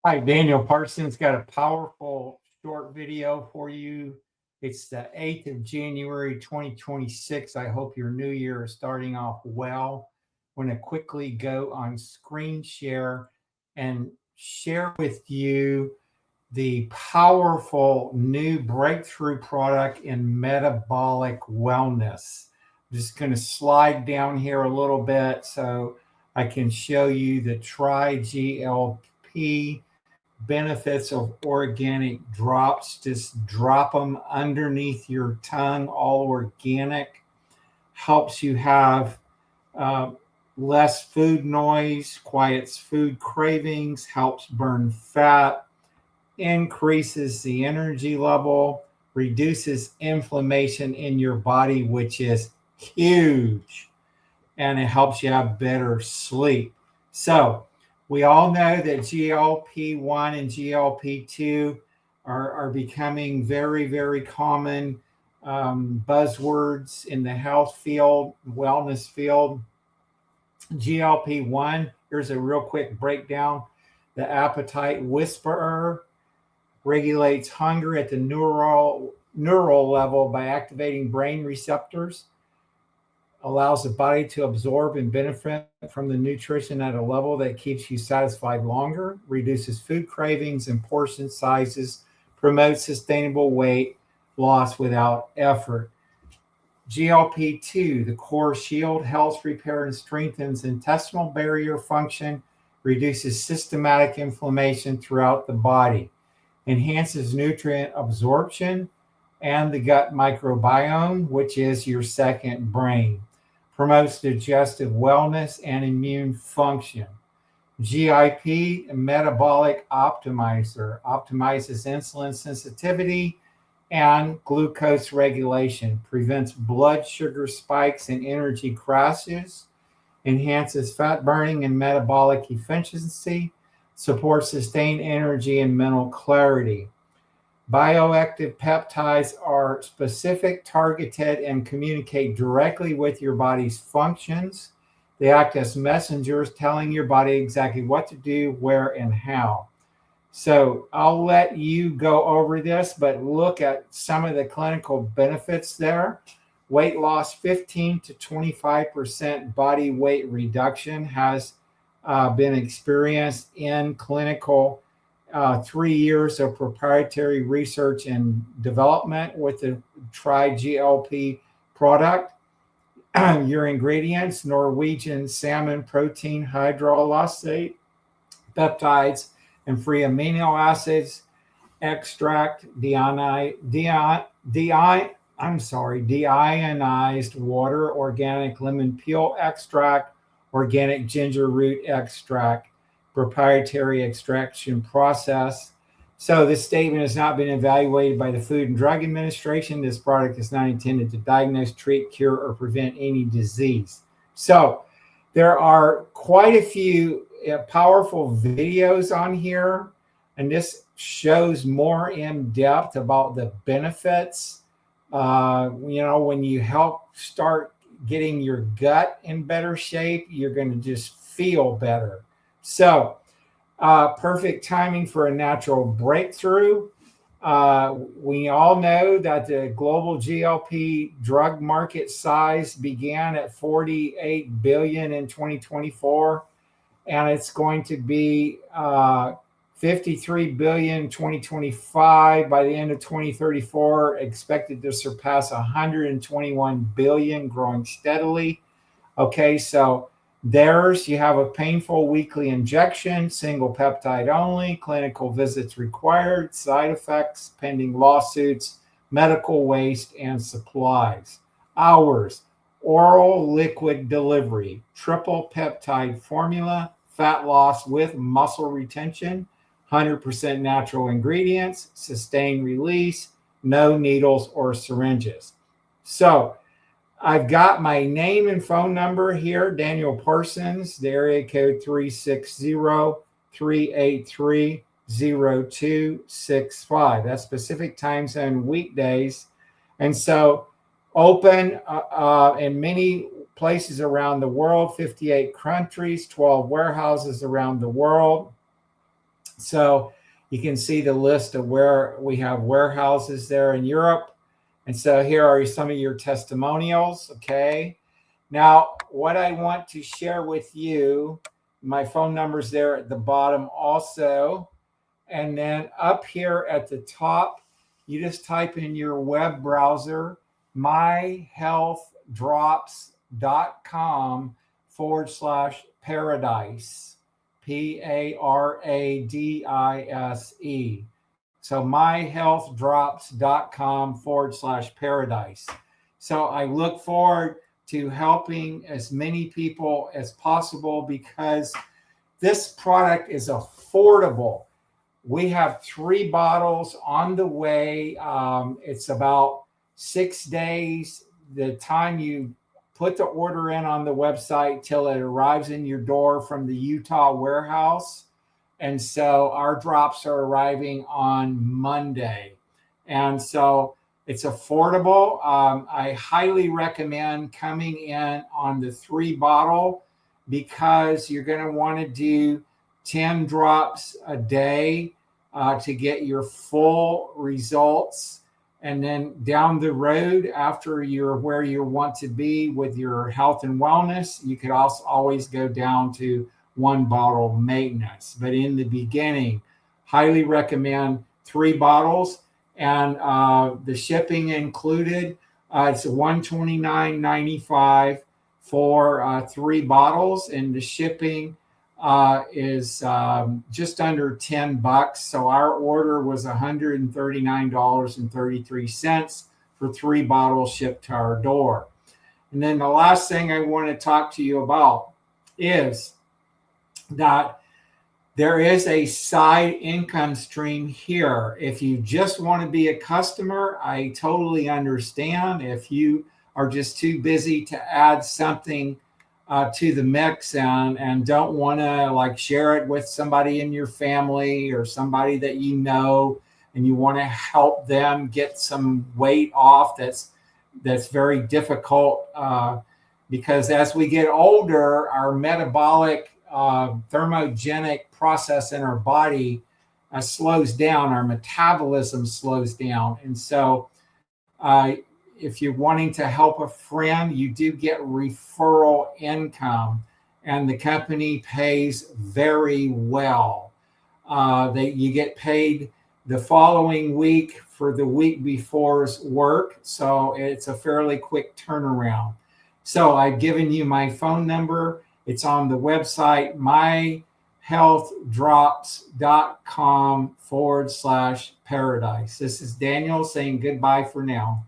Hi, Daniel Parsons got a powerful short video for you. It's the 8th of January, 2026. I hope your new year is starting off well. I'm going to quickly go on screen share and share with you the powerful new breakthrough product in metabolic wellness. I'm just going to slide down here a little bit so I can show you the TriGLP benefits of organic drops. Just drop them underneath your tongue, all organic. Helps you have uh, less food noise, quiets food cravings, helps burn fat, increases the energy level, reduces inflammation in your body, which is huge, and it helps you have better sleep. So, we all know that GLP-1 and GLP-2 are becoming very, very common buzzwords in the health field, wellness field. GLP-1, here's a real quick breakdown. The appetite whisperer regulates hunger at the neural level by activating brain receptors, allows the body to absorb and benefit from the nutrition at a level that keeps you satisfied longer, reduces food cravings and portion sizes, promotes sustainable weight loss without effort. GLP-2, the core shield, helps repair and strengthens intestinal barrier function, reduces systematic inflammation throughout the body, enhances nutrient absorption and the gut microbiome, which is your second brain, promotes digestive wellness and immune function. GIP, metabolic optimizer, optimizes insulin sensitivity and glucose regulation, prevents blood sugar spikes and energy crashes, enhances fat burning and metabolic efficiency, supports sustained energy and mental clarity. Bioactive peptides are specific, targeted, and communicate directly with your body's functions. They act as messengers telling your body exactly what to do, where, and how. So I'll let you go over this, but look at some of the clinical benefits there. Weight loss, 15 to 25% body weight reduction has been experienced in clinical 3 years of proprietary research and development with the TriGLP product. Your ingredients: Norwegian salmon protein hydrolysate, peptides, and free amino acids, extract, deionized water, organic lemon peel extract, organic ginger root extract, proprietary extraction process. So this statement has not been evaluated by the Food and Drug Administration. This product is not intended to diagnose, treat, cure, or prevent any disease. So there are quite a few powerful videos on here, and this shows more in depth about the benefits. When you help start getting your gut in better shape, you're going to just feel better. So, perfect timing for a natural breakthrough. We all know that the global GLP drug market size began at 48 billion in 2024, and it's going to be 53 billion in 2025. By the end of 2034, expected to surpass 121 billion, growing steadily. Okay, so you have a painful weekly injection, single peptide only, clinical visits required, side effects, pending lawsuits, medical waste, and supplies. Hours, oral liquid delivery, triple peptide formula, fat loss with muscle retention, 100% natural ingredients, sustained release, no needles or syringes. So, I've got my name and phone number here, Daniel Parsons, the area code 360-383-0265. That's Pacific time zone weekdays. And so open in many places around the world, 58 countries, 12 warehouses around the world. So you can see the list of where we have warehouses there in Europe. And so here are some of your testimonials. Okay. Now, what I want to share with you, my phone number's there at the bottom also. And then up here at the top, you just type in your web browser, myhealthdrops.com/paradise, PARADISE. So myhealthdrops.com/paradise. So I look forward to helping as many people as possible because this product is affordable. We have 3 bottles on the way. It's about 6 days. The time you put the order in on the website till it arrives in your door from the Utah warehouse. And so our drops are arriving on Monday. And so it's affordable. I highly recommend coming in on the 3 bottle because you're going to want to do 10 drops a day to get your full results. And then down the road, after you're where you want to be with your health and wellness, you could also always go down to 1 bottle maintenance. But in the beginning, highly recommend 3 bottles. And the shipping included, it's $129.95 for 3 bottles. And the shipping is just under $10. So our order was $139.33 for 3 bottles shipped to our door. And then the last thing I want to talk to you about is that there is a side income stream here. If you just want to be a customer, I totally understand. If you are just too busy to add something to the mix and don't want to like share it with somebody in your family or somebody that you know, and you want to help them get some weight off, that's very difficult because as we get older, our metabolic thermogenic process in our body slows down, our metabolism slows down. And so if you're wanting to help a friend, you do get referral income, and the company pays very well. You get paid the following week for the week before's work, so it's a fairly quick turnaround. So I've given you my phone number. It's on the website, myhealthdrops.com/paradise. This is Daniel saying goodbye for now.